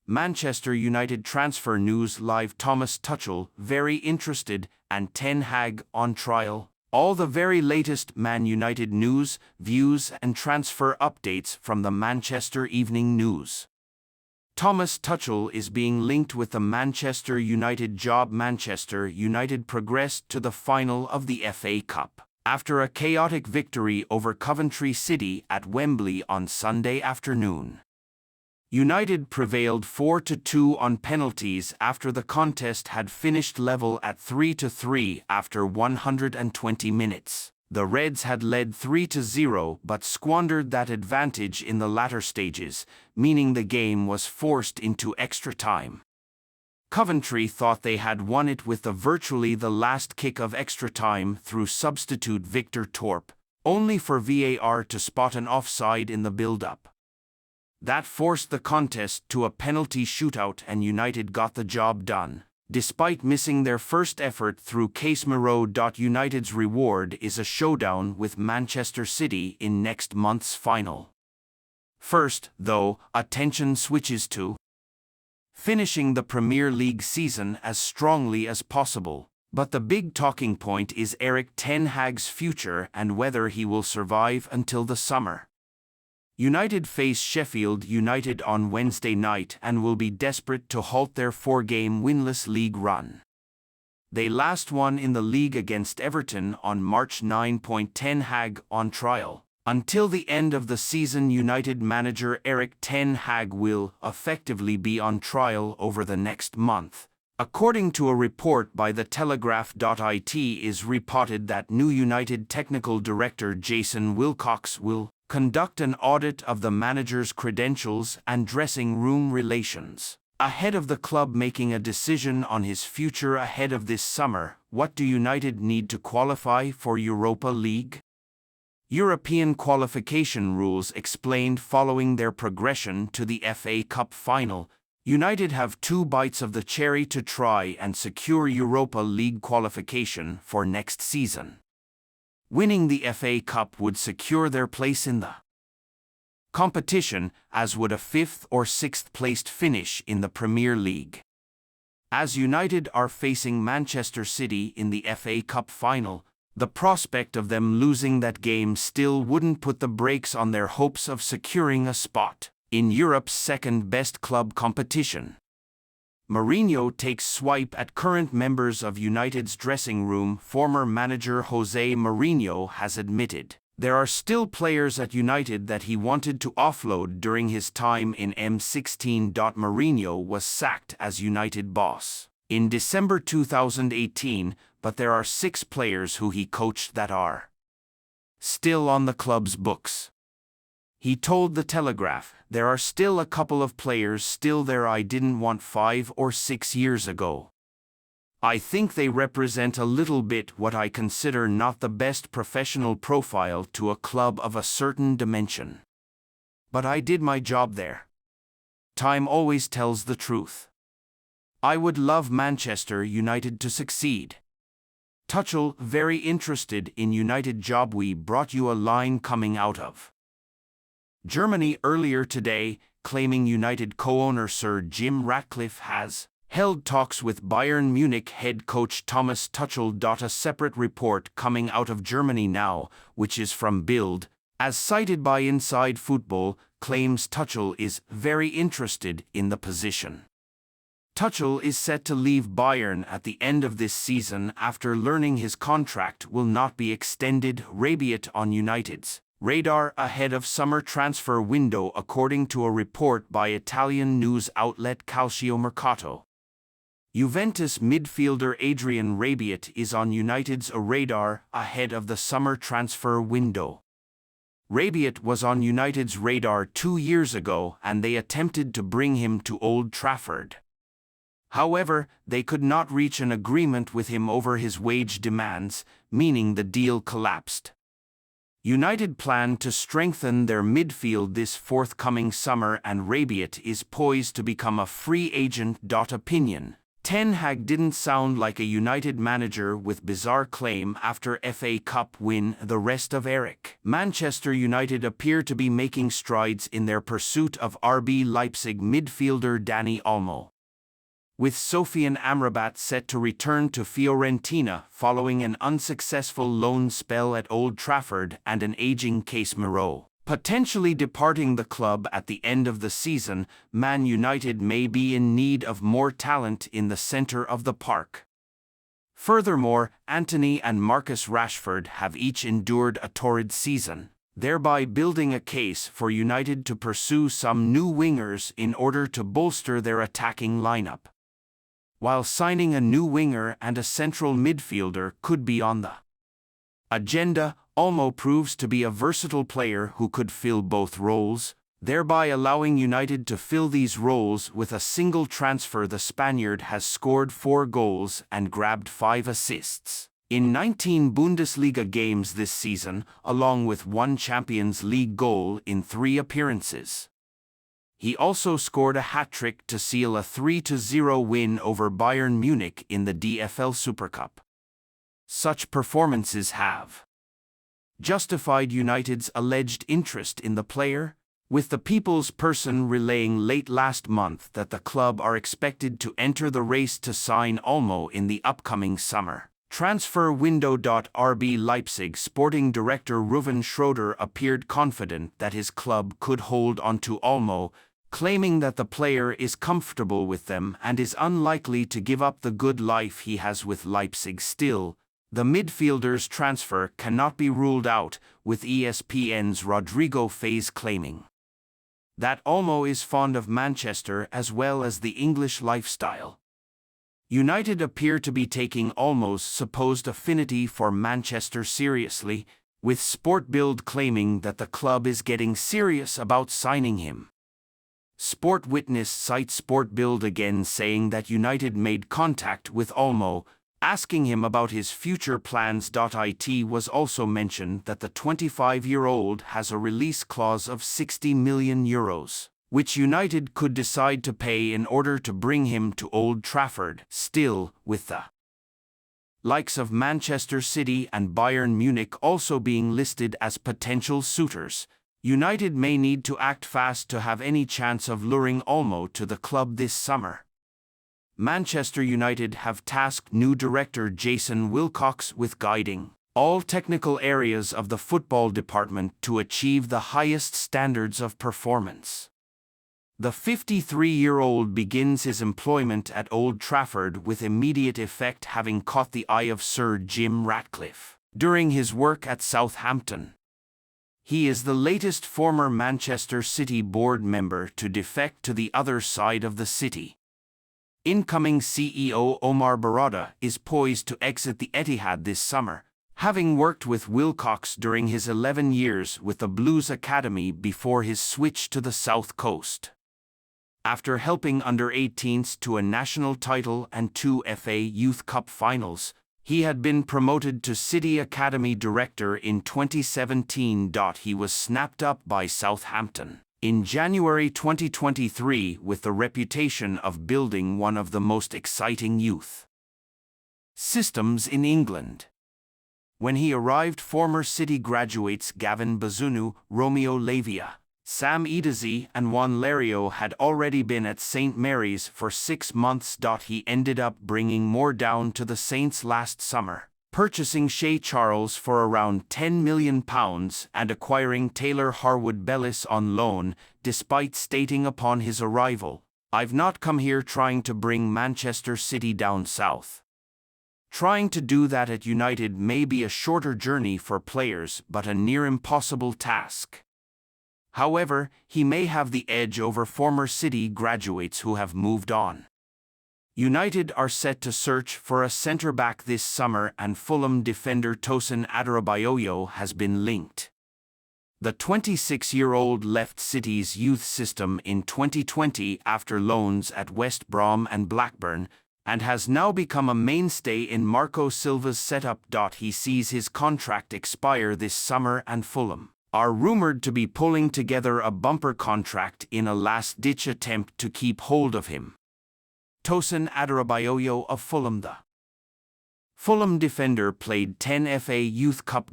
Manchester United transfer news live. Thomas Tuchel, very interested, and Ten Hag on trial. All the very latest Man United news, views and transfer updates from the Manchester Evening News. Thomas Tuchel is being linked with the Manchester United job. Manchester United progressed to the final of the FA Cup after a chaotic victory over Coventry City at Wembley on Sunday afternoon. United prevailed 4-2 on penalties after the contest had finished level at 3-3 after 120 minutes. The Reds had led 3-0 but squandered that advantage in the latter stages, meaning the game was forced into extra time. Coventry thought they had won it with virtually the last kick of extra time through substitute Victor Torp, only for VAR to spot an offside in the build-up. That forced the contest to a penalty shootout and United got the job done, despite missing their first effort through Casemiro. United's reward is a showdown with Manchester City in next month's final. First, though, attention switches to finishing the Premier League season as strongly as possible. But the big talking point is Erik ten Hag's future and whether he will survive until the summer. United face Sheffield United on Wednesday night and will be desperate to halt their 4-game winless league run. They last won in the league against Everton on March 9. Ten Hag on trial. Until the end of the season, United manager Erik ten Hag will effectively be on trial over the next month. According to a report by The Telegraph. It is reported that new United technical director Jason Wilcox will conduct an audit of the manager's credentials and dressing room relations. Ahead of the club making a decision on his future ahead of this summer, what do United need to qualify for Europa League? European qualification rules explained following their progression to the FA Cup final. United have 2 bites of the cherry to try and secure Europa League qualification for next season. Winning the FA Cup would secure their place in the competition, as would a 5th or 6th placed finish in the Premier League. As United are facing Manchester City in the FA Cup final, the prospect of them losing that game still wouldn't put the brakes on their hopes of securing a spot in Europe's second-best club competition. Mourinho takes swipe at current members of United's dressing room. Former manager Jose Mourinho has admitted there are still players at United that he wanted to offload during his time in M16. Mourinho was sacked as United boss in December 2018, but there are 6 players who he coached that are still on the club's books. He told The Telegraph, "There are still a couple of players still there I didn't want 5 or 6 years ago. I think they represent a little bit what I consider not the best professional profile to a club of a certain dimension. But I did my job there. Time always tells the truth. I would love Manchester United to succeed." Tuchel, very interested in United job. We brought you a line coming out of Germany earlier today, claiming United co-owner Sir Jim Ratcliffe has held talks with Bayern Munich head coach Thomas Tuchel. A separate report coming out of Germany now, which is from Bild, as cited by Inside Football, claims Tuchel is very interested in the position. Tuchel is set to leave Bayern at the end of this season after learning his contract will not be extended. Rabiot on United's radar ahead of summer transfer window, according to a report by Italian news outlet Calciomercato. Juventus midfielder Adrian Rabiot is on United's radar ahead of the summer transfer window. Rabiot was on United's radar 2 years ago and they attempted to bring him to Old Trafford. However, they could not reach an agreement with him over his wage demands, meaning the deal collapsed. United plan to strengthen their midfield this forthcoming summer and Rabiot is poised to become a free agent. Opinion. Ten Hag didn't sound like a United manager with bizarre claim after FA Cup win the rest of Eric. Manchester United appear to be making strides in their pursuit of RB Leipzig midfielder Dani Olmo, with Sofian Amrabat set to return to Fiorentina following an unsuccessful loan spell at Old Trafford and an aging Casemiro potentially departing the club at the end of the season. Man United may be in need of more talent in the centre of the park. Furthermore, Antony and Marcus Rashford have each endured a torrid season, thereby building a case for United to pursue some new wingers in order to bolster their attacking lineup. While signing a new winger and a central midfielder could be on the agenda, Olmo proves to be a versatile player who could fill both roles, thereby allowing United to fill these roles with a single transfer. The Spaniard has scored 4 goals and grabbed 5 assists in 19 Bundesliga games this season, along with 1 Champions League goal in 3 appearances. He also scored a hat-trick to seal a 3-0 win over Bayern Munich in the DFL Super Cup. Such performances have justified United's alleged interest in the player, with the People's Person relaying late last month that the club are expected to enter the race to sign Olmo in the upcoming summer transfer window. RB Leipzig sporting director Ruven Schroeder appeared confident that his club could hold onto Olmo, claiming that the player is comfortable with them and is unlikely to give up the good life he has with Leipzig. Still, the midfielder's transfer cannot be ruled out, with ESPN's Rodrigo Faes claiming that Olmo is fond of Manchester as well as the English lifestyle. United appear to be taking Olmo's supposed affinity for Manchester seriously, with Sportbild claiming that the club is getting serious about signing him. Sport Witness cites Sportbild again, saying that United made contact with Olmo, asking him about his future plans. It was also mentioned that the 25-year-old has a release clause of €60 million, which United could decide to pay in order to bring him to Old Trafford. Still, with the likes of Manchester City and Bayern Munich also being listed as potential suitors, United may need to act fast to have any chance of luring Olmo to the club this summer. Manchester United have tasked new director Jason Wilcox with guiding all technical areas of the football department to achieve the highest standards of performance. The 53-year-old begins his employment at Old Trafford with immediate effect, having caught the eye of Sir Jim Ratcliffe during his work at Southampton. He is the latest former Manchester City board member to defect to the other side of the city. Incoming CEO Omar Barada is poised to exit the Etihad this summer, having worked with Wilcox during his 11 years with the Blues Academy before his switch to the South Coast. After helping under-18s to a national title and 2 FA Youth Cup finals, he had been promoted to City Academy Director in 2017. He was snapped up by Southampton in January 2023 with the reputation of building one of the most exciting youth systems in England. When he arrived, former City graduates Gavin Bazunu, Romeo Lavia, Sam Edazi and Juan Lario had already been at St. Mary's for 6 months. He ended up bringing more down to the Saints last summer, purchasing Shea Charles for around £10 million and acquiring Taylor Harwood-Bellis on loan, despite stating upon his arrival, "I've not come here trying to bring Manchester City down south." Trying to do that at United may be a shorter journey for players but a near impossible task. However, he may have the edge over former City graduates who have moved on. United are set to search for a centre-back this summer, and Fulham defender Tosin Adarabioyo has been linked. The 26-year-old left City's youth system in 2020 after loans at West Brom and Blackburn, and has now become a mainstay in Marco Silva's setup. He sees his contract expire this summer, and Fulham are rumoured to be pulling together a bumper contract in a last-ditch attempt to keep hold of him. Tosin Adarabioyo of Fulham. The Fulham defender played 10 FA Youth Cup